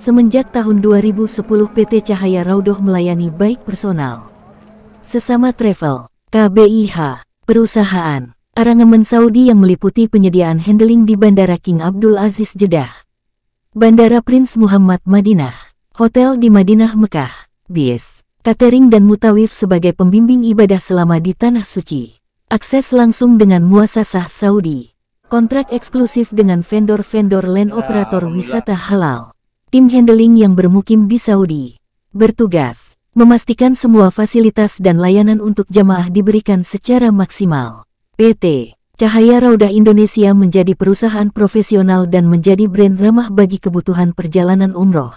Semenjak tahun 2010 PT Cahaya Raudhah melayani baik personal, sesama travel, KBIH, perusahaan, aransemen Saudi yang meliputi penyediaan handling di Bandara King Abdul Aziz Jeddah, Bandara Prince Muhammad Madinah, hotel di Madinah Mekah, bis, catering dan mutawif sebagai pembimbing ibadah selama di Tanah Suci, akses langsung dengan muasasah Saudi, kontrak eksklusif dengan vendor-vendor land operator wisata halal, tim handling yang bermukim di Saudi, bertugas memastikan semua fasilitas dan layanan untuk jamaah diberikan secara maksimal. PT Cahaya Raudhah Indonesia menjadi perusahaan profesional dan menjadi brand ramah bagi kebutuhan perjalanan umroh,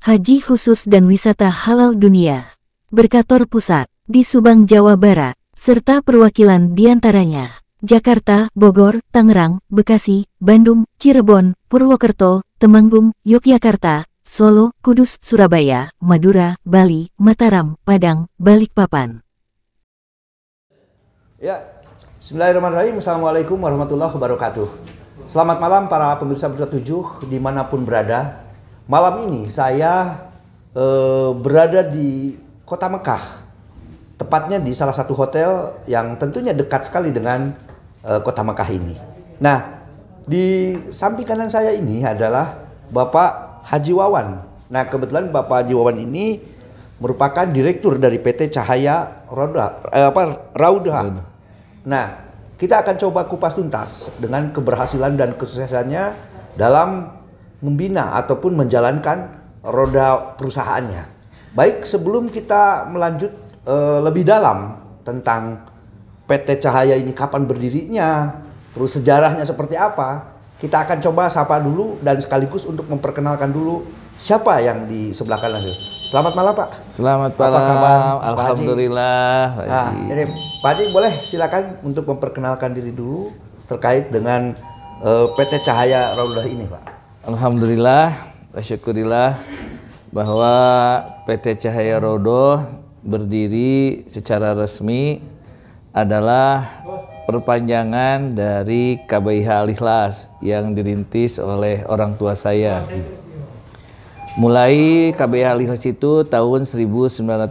haji khusus dan wisata halal dunia. Berkantor pusat di Subang, Jawa Barat, serta perwakilan diantaranya Jakarta, Bogor, Tangerang, Bekasi, Bandung, Cirebon, Purwokerto, Temanggung, Yogyakarta, Solo, Kudus, Surabaya, Madura, Bali, Mataram, Padang, Balikpapan. Ya, bismillahirrahmanirrahim. Assalamualaikum warahmatullahi wabarakatuh. Selamat malam para pemirsa Berita 7 dimanapun berada. Malam ini saya berada di kota Mekah. Tepatnya di salah satu hotel yang tentunya dekat sekali dengan kota Mekah ini. Nah, di samping kanan saya ini adalah Bapak Haji Wawan. Nah, kebetulan Bapak Haji Wawan ini merupakan direktur dari PT Cahaya Raudhah. Nah, kita akan coba kupas tuntas dengan keberhasilan dan kesuksesannya dalam membina ataupun menjalankan roda perusahaannya. Baik, sebelum kita melanjut lebih dalam tentang PT Cahaya ini kapan berdirinya, terus sejarahnya seperti apa, kita akan coba sapa dulu dan sekaligus untuk memperkenalkan dulu siapa yang di sebelah kanan. Selamat malam Pak. Selamat malam. Apa kabar? Alhamdulillah. Nah, ini Pak Haji boleh silakan untuk memperkenalkan diri dulu terkait dengan PT Cahaya Raudhah ini Pak. Alhamdulillah, syukurillah bahwa PT Cahaya Raudhah berdiri secara resmi adalah perpanjangan dari KBIH Al-Ikhlas yang dirintis oleh orang tua saya. Mulai KBIH Al-Ikhlas itu tahun 1990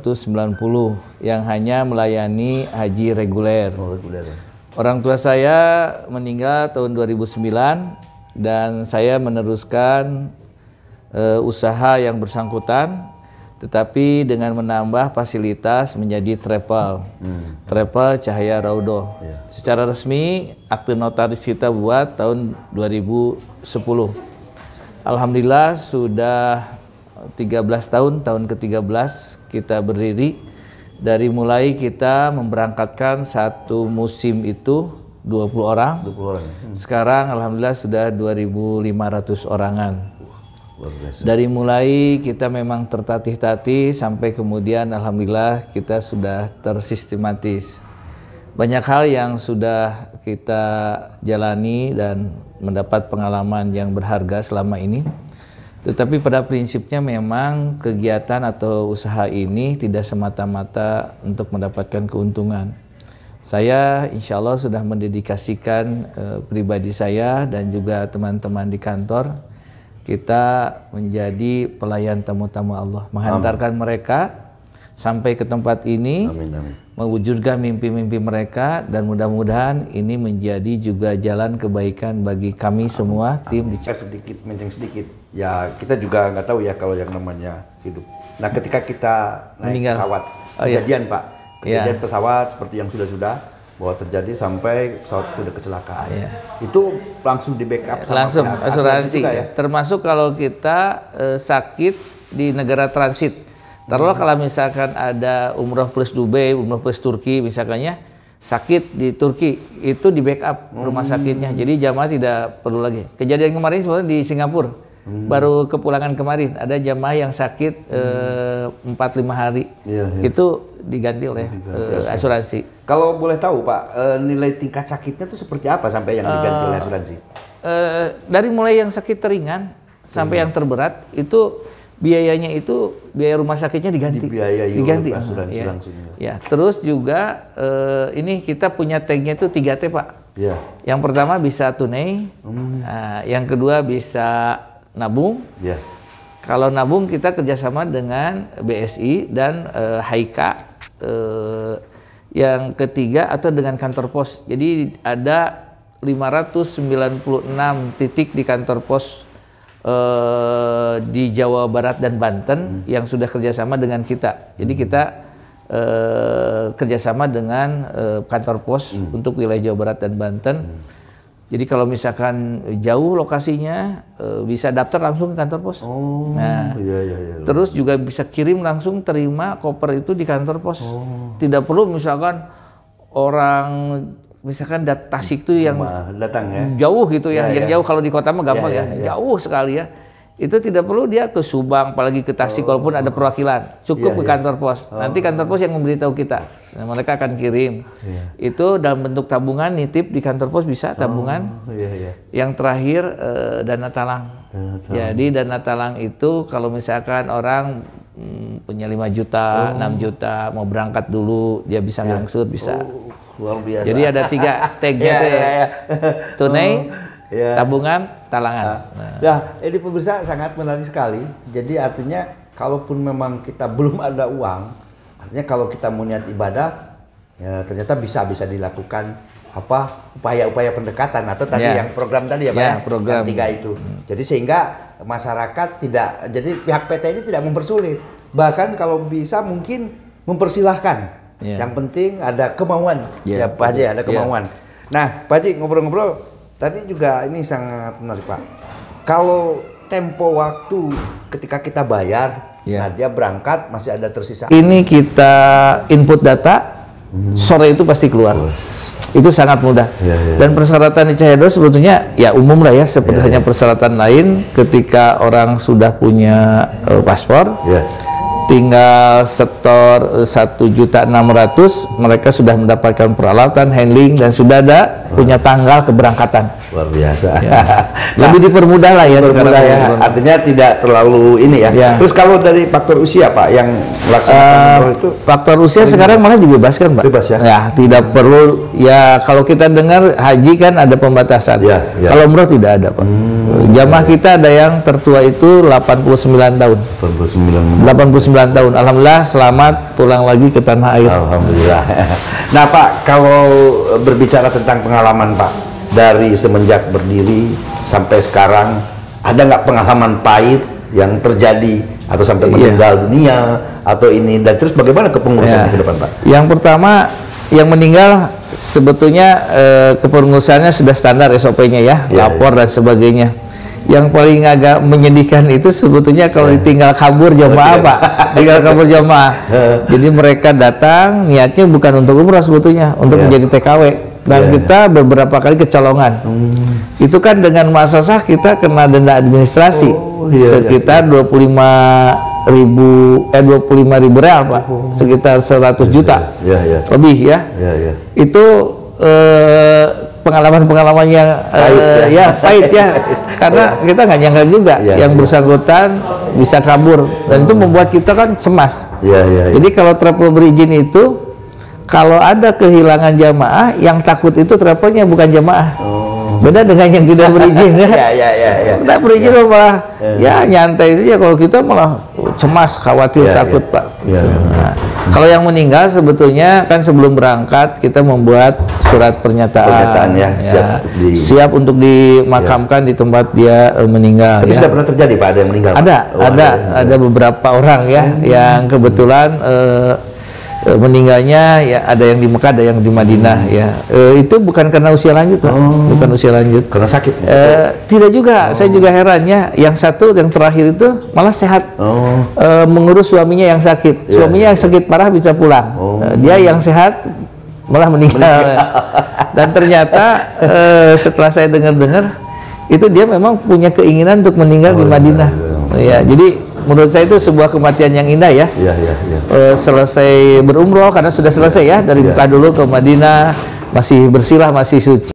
yang hanya melayani haji reguler. Orang tua saya meninggal tahun 2009 dan saya meneruskan usaha yang bersangkutan, tetapi dengan menambah fasilitas menjadi travel Cahaya Raudhah. Secara resmi akte notaris kita buat tahun 2010. Alhamdulillah sudah 13 tahun ke-13 kita berdiri. Dari mulai kita memberangkatkan satu musim itu 20 orang. Sekarang alhamdulillah sudah 2.500 orangan. Dari mulai kita memang tertatih-tatih sampai kemudian alhamdulillah kita sudah tersistematis. Banyak hal yang sudah kita jalani dan mendapat pengalaman yang berharga selama ini. Tetapi pada prinsipnya memang kegiatan atau usaha ini tidak semata-mata untuk mendapatkan keuntungan. Saya insya Allah sudah mendedikasikan pribadi saya dan juga teman-teman di kantor. Kita menjadi pelayan tamu-tamu Allah, menghantarkan mereka sampai ke tempat ini, mewujudkan mimpi-mimpi mereka, dan mudah-mudahan ini menjadi juga jalan kebaikan bagi kami semua tim di sedikit menceng sedikit. Ya, kita juga nggak tahu ya kalau yang namanya hidup. Nah, ketika kita naik pesawat, kejadian Pak, kejadian pesawat seperti yang sudah bahwa terjadi sampai pesawat itu ada kecelakaan. Itu langsung di backup sama langsung asuransi juga, ya? Termasuk kalau kita sakit di negara transit. Taruhlah kalau misalkan ada umroh plus Dubai, umroh plus Turki misalkannya, sakit di Turki, itu di backup rumah sakitnya. Jadi jamaah tidak perlu lagi. Kejadian kemarin sebenarnya di Singapura, baru kepulangan kemarin, ada jamaah yang sakit 4-5 hari. Itu diganti oleh asuransi. Kalau boleh tahu Pak, nilai tingkat sakitnya itu seperti apa sampai yang diganti oleh asuransi? Dari mulai yang sakit ringan sampai yang terberat itu biayanya itu biaya rumah sakitnya diganti. Diganti asuransi langsung. Ya, terus juga ini kita punya tanknya itu 3T Pak. Ya. Yang pertama bisa tunai, yang kedua bisa nabung. Ya. Kalau nabung kita kerjasama dengan BSI dan Haika. Yang ketiga atau dengan kantor pos. Jadi ada 596 titik di kantor pos di Jawa Barat dan Banten yang sudah kerjasama dengan kita. Jadi kita kerjasama dengan kantor pos untuk wilayah Jawa Barat dan Banten. Jadi kalau misalkan jauh lokasinya bisa daftar langsung ke kantor pos. Nah, terus juga bisa kirim langsung terima koper itu di kantor pos. Tidak perlu misalkan orang misalkan Tasik itu yang datang ya jauh gitu ya, yang jauh kalau di kota mah gampang jauh sekali ya. Itu tidak perlu dia ke Subang, apalagi ke Tasik walaupun ada perwakilan. Cukup ke kantor pos. Nanti kantor pos yang memberitahu kita. Nah, mereka akan kirim. Itu dalam bentuk tabungan, nitip di kantor pos bisa tabungan. Yang terakhir dana talang. Jadi dana talang itu kalau misalkan orang punya 5 juta, 6 juta, mau berangkat dulu, dia bisa ngangsur, bisa. Luar biasa. Jadi ada 3 tagnya tuh. Tunai, tabungan, talangan. Nah, ini pemirsa sangat menarik sekali. Jadi artinya kalaupun memang kita belum ada uang, artinya kalau kita mau niat ibadah, ya ternyata bisa dilakukan upaya-upaya pendekatan atau tadi yang program tadi ya Pak, program. Yang 3 itu. Jadi sehingga masyarakat tidak, jadi pihak PT ini tidak mempersulit. Bahkan kalau bisa mungkin mempersilahkan. Yang penting ada kemauan. Ya Pak Haji, ada kemauan. Nah Pak Haji, ngobrol-ngobrol tadi juga ini sangat menarik Pak. Kalau tempo waktu ketika kita bayar, nah dia berangkat masih ada tersisa. Ini kita input data, sore itu pasti keluar. Itu sangat mudah. Dan persyaratan di Cahaya Raudhah sebetulnya ya umum lah ya, seperti hanya persyaratan lain ketika orang sudah punya paspor. Tinggal setor 1.600.000, mereka sudah mendapatkan peralatan, handling, dan sudah ada punya tanggal keberangkatan. Luar biasa. Lebih dipermudah lah ya sekarang. Artinya tidak terlalu ini ya. Terus kalau dari faktor usia Pak yang melaksanakan itu? Faktor usia sekarang malah dibebaskan Pak. Bebas ya? Ya, tidak perlu. Ya kalau kita dengar haji kan ada pembatasan. Kalau umroh tidak ada Pak. Jamaah kita ada yang tertua itu 89 tahun. 89 tahun. Alhamdulillah selamat pulang lagi ke tanah air. Alhamdulillah. Nah Pak, kalau berbicara tentang pengalaman Pak dari semenjak berdiri sampai sekarang, ada nggak pengalaman pahit yang terjadi atau sampai meninggal dunia atau ini, dan terus bagaimana kepengurusannya ke depan Pak? Yang pertama yang meninggal sebetulnya kepengurusannya sudah standar SOP-nya ya, lapor dan sebagainya. Yang paling agak menyedihkan itu sebetulnya kalau ditinggal kabur jamaah Pak, tinggal kabur jamaah. Jadi mereka datang niatnya bukan untuk umrah sebetulnya, untuk menjadi TKW. Dan kita beberapa kali kecolongan. Itu kan dengan masa sah kita kena denda administrasi sekitar 25.000 real Pak, sekitar 100 juta lebih ya. Itu pengalaman-pengalaman yang pahit ya, karena kita nggak nyangka juga yang bersangkutan bisa kabur, dan itu membuat kita kan cemas. Jadi kalau travel berizin itu kalau ada kehilangan jamaah, yang takut itu travelnya bukan jamaah. Beda dengan yang tidak berizin ya. Tidak berizin malah nyantai saja, kalau kita malah cemas, khawatir, takut Pak. Nah, kalau yang meninggal sebetulnya kan sebelum berangkat kita membuat surat pernyataan siap untuk dimakamkan di tempat dia meninggal. Tapi sudah pernah terjadi Pak ada yang meninggal? Ada beberapa orang ya yang kebetulan meninggalnya ya, ada yang di Mekah, ada yang di Madinah ya. Itu bukan karena usia lanjut Pak, bukan usia lanjut. Karena sakit? Tidak juga. Saya juga herannya, yang satu yang terakhir itu malah sehat. Mengurus suaminya yang sakit. Suaminya yang sakit parah bisa pulang. Dia yang sehat malah meninggal. Dan ternyata setelah saya dengar-dengar itu dia memang punya keinginan untuk meninggal di Madinah. Ya, jadi menurut saya itu sebuah kematian yang indah ya. Selesai berumroh, karena sudah selesai ya, dari Mekah dulu ke Madinah, masih bersilah, masih suci.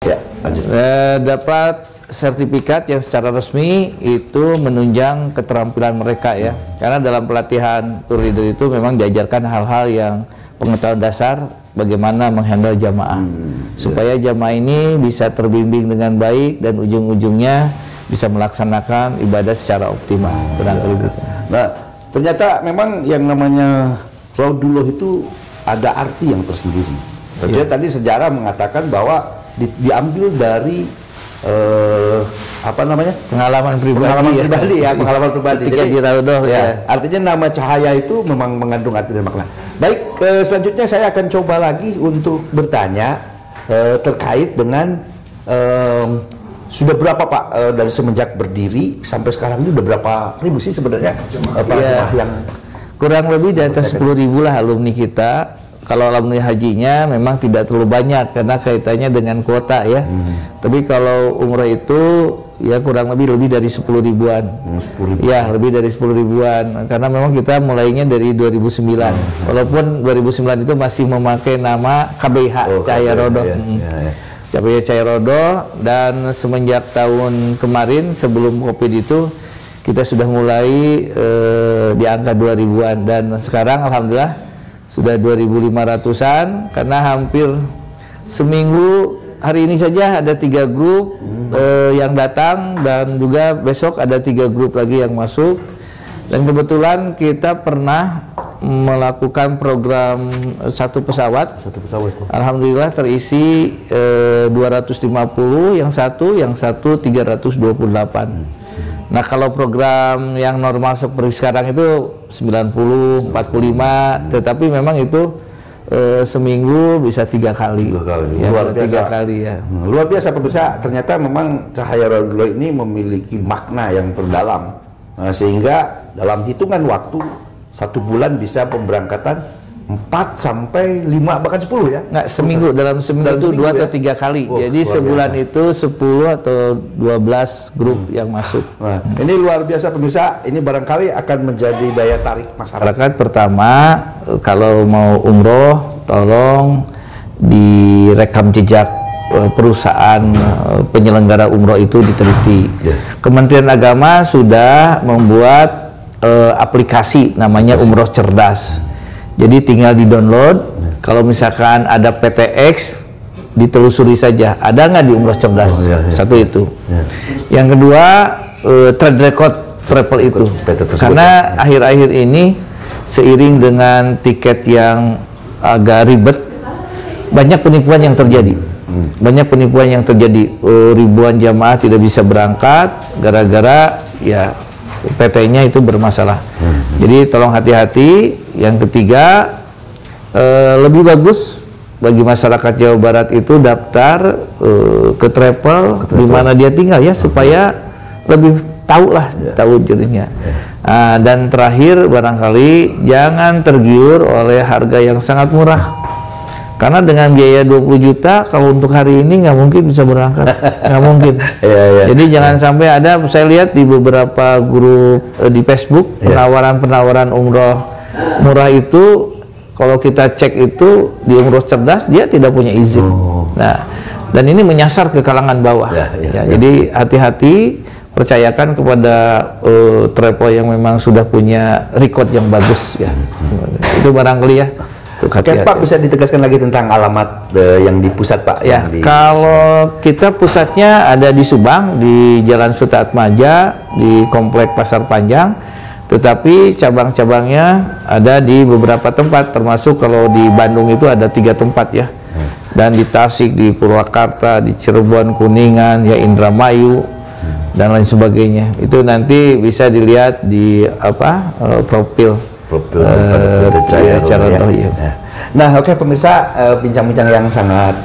Dapat sertifikat yang secara resmi itu menunjang keterampilan mereka ya. Karena dalam pelatihan tour leader itu memang diajarkan hal-hal yang pengetahuan dasar bagaimana menghandle jamaah supaya jamaah ini bisa terbimbing dengan baik dan ujung-ujungnya bisa melaksanakan ibadah secara optimal. Barangkali gitu. Nah, ternyata memang yang namanya Raudullah itu ada arti yang tersendiri. Tentunya tadi sejarah mengatakan bahwa diambil dari pengalaman pribadi ya. Pengalaman pribadi. Ketika di Raudhah ya. Artinya nama cahaya itu memang mengandung arti dan makna. Baik, selanjutnya saya akan coba lagi untuk bertanya terkait dengan sudah berapa Pak dari semenjak berdiri sampai sekarang ini udah berapa ribu sih sebenarnya para jemaah yang kurang lebih di atas 10.000 lah alumni kita. Kalau alumni hajinya memang tidak terlalu banyak karena kaitannya dengan kuota ya. Tapi kalau umrah itu ya kurang lebih dari 10 ribuan. 10 ribu. Ya, lebih dari 10 ribuan. Karena memang kita mulainya dari 2009. Walaupun 2009 itu masih memakai nama KBIH, Cahaya Raudhah. KBIH Cahaya Raudhah, dan semenjak tahun kemarin sebelum Covid itu kita sudah mulai di angka 2000-an, dan sekarang alhamdulillah sudah 2.500-an, karena hampir seminggu, hari ini saja ada 3 grup yang datang, dan juga besok ada 3 grup lagi yang masuk. Dan kebetulan kita pernah melakukan program satu pesawat. Alhamdulillah terisi 250, yang satu 328. Nah, kalau program yang normal seperti sekarang itu 90, 45, tetapi memang itu seminggu bisa 3 kali. Ya, luar biasa. 3 kali ya. Luar biasa pemirsa, ternyata memang Cahaya Raudhah ini memiliki makna yang terdalam. Sehingga dalam hitungan waktu 1 bulan bisa pemberangkatan 4 sampai 5 bahkan 10 ya? Nggak, seminggu, dalam seminggu itu 2 atau 3 kali. Jadi sebulan biasa. Itu 10 atau 12 grup yang masuk. Nah, ini luar biasa pemirsa, ini barangkali akan menjadi daya tarik masyarakat. Pertama, kalau mau umroh tolong direkam jejak perusahaan penyelenggara umroh itu diteliti. Kementerian Agama sudah membuat aplikasi namanya Umroh Cerdas. Jadi tinggal di-download. Kalau misalkan ada PTX, ditelusuri saja ada nggak di Umroh Cerdas. Satu itu. Yang kedua, trade record travel itu. Karena akhir-akhir ini seiring dengan tiket yang agak ribet, banyak penipuan yang terjadi. Ribuan jamaah tidak bisa berangkat gara-gara ya PT-nya itu bermasalah. Jadi tolong hati-hati. Yang ketiga, lebih bagus bagi masyarakat Jawa Barat itu daftar ke travel di mana dia tinggal ya, supaya lebih tahu jadinya. Dan terakhir, barangkali jangan tergiur oleh harga yang sangat murah. Karena dengan biaya 20 juta, kalau untuk hari ini nggak mungkin bisa berangkat, nggak mungkin. Jadi jangan sampai ada, saya lihat di beberapa grup di Facebook, penawaran-penawaran umroh murah itu, kalau kita cek itu di Umroh Cerdas, dia tidak punya izin. Nah, dan ini menyasar ke kalangan bawah. Jadi hati-hati, percayakan kepada travel yang memang sudah punya record yang bagus ya. Itu barangkali ya. Oke, Pak, bisa ditegaskan lagi tentang alamat yang di pusat, Pak? Ya, kalau kita pusatnya ada di Subang, di Jalan Suta Atmaja, di Komplek Pasar Panjang. Tetapi cabang-cabangnya ada di beberapa tempat, termasuk kalau di Bandung itu ada 3 tempat ya. Dan di Tasik, di Purwakarta, di Cirebon, Kuningan, ya Indramayu, dan lain sebagainya. Itu nanti bisa dilihat di profil Cahaya Raudhah ya. Nah, oke pemirsa, bincang-bincang yang sangat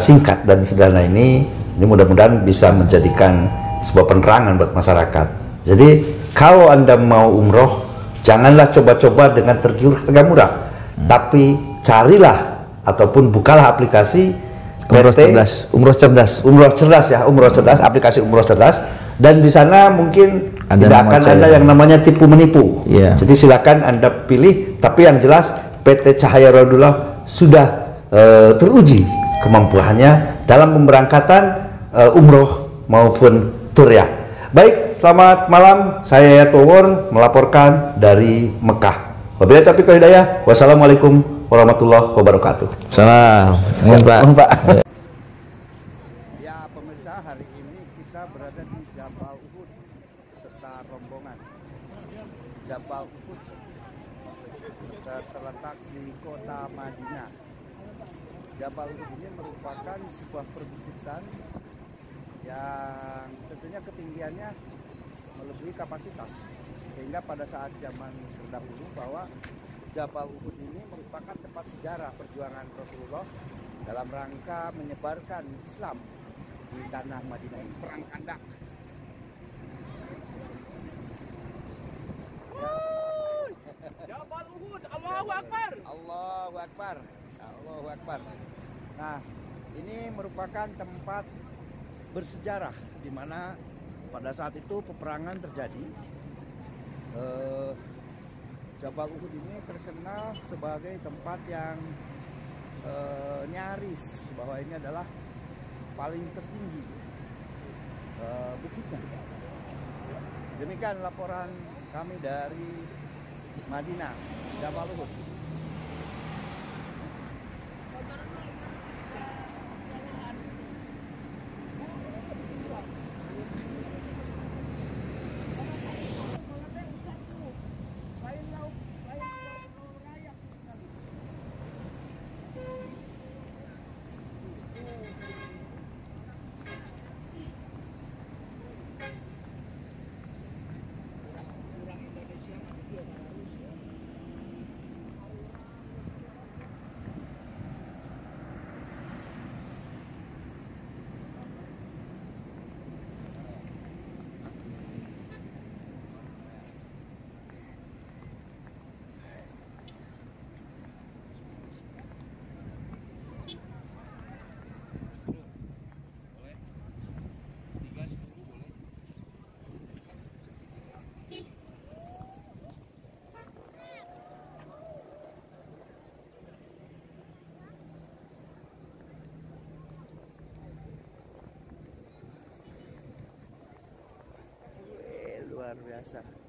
singkat dan sederhana ini mudah-mudahan bisa menjadikan sebuah penerangan buat masyarakat. Jadi kalau Anda mau umroh, janganlah coba-coba dengan tergiur harga murah, tapi carilah ataupun bukalah aplikasi Umroh Cerdas, aplikasi Umroh Cerdas, dan di sana mungkin tidak akan ada yang namanya tipu menipu. Jadi silakan Anda pilih, tapi yang jelas PT Cahaya Raudhah sudah teruji kemampuannya dalam pemberangkatan umroh maupun tur ya. Baik, selamat malam, saya Yayat Towor melaporkan dari Mekah. Wabillahi taufiq wal hidayah. Wassalamualaikum warahmatullahi wabarakatuh. Salam. Pak. Ya pemirsa, hari Ini kita berada di Jabal Uhud beserta rombongan. Jabal Uhud terletak di kota Madinah. Jabal Uhud ini merupakan sebuah perbukitan yang tentunya ketinggiannya melebihi kapasitas, sehingga pada saat zaman terdahulu bahwa Jabal Uhud ini merupakan tempat sejarah perjuangan Rasulullah dalam rangka menyebarkan Islam di tanah Madinah ini, perang Khandaq. Jabal Uhud, Allahu Akbar. Allahu Akbar. Allahu Akbar. Nah, ini merupakan tempat bersejarah di mana pada saat itu peperangan terjadi. Jabal Uhud ini terkenal sebagai tempat yang nyaris bahwa ini adalah paling tertinggi bukitnya. Demikian laporan kami dari Madinah, Jabal Uhud. Luar biasa.